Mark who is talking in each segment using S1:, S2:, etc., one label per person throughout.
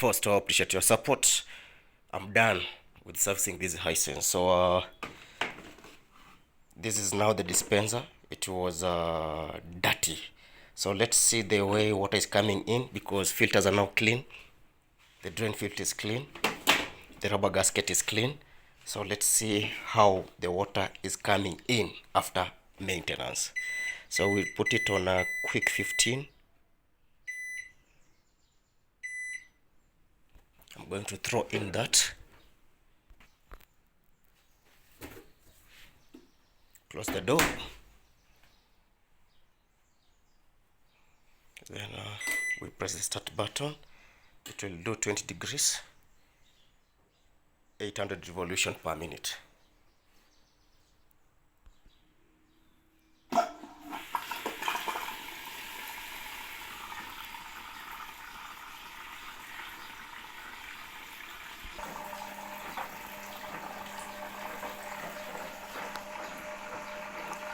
S1: post. I appreciate your support. I'm done with servicing this Hisense. So this is now the dispenser. It was dirty. So let's see the way water is coming in, because filters are now clean. The drain filter is clean. The rubber gasket is clean. So let's see how the water is coming in after maintenance. So we'll put it on a quick 15. I'm going to throw in that. Close the door. Then we press the start button. It will do 20 degrees, 800 revolution per minute.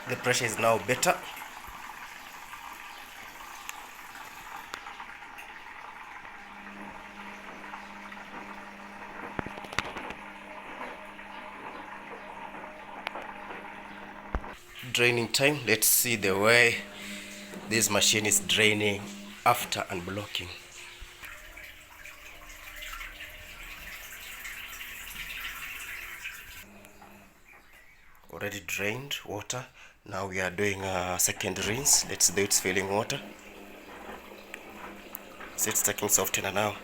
S1: The pressure is now better. Draining time. Let's see the way this machine is draining after unblocking. Already drained water. Now we are doing a second rinse. Let's do it's filling water. So it's taking softener now.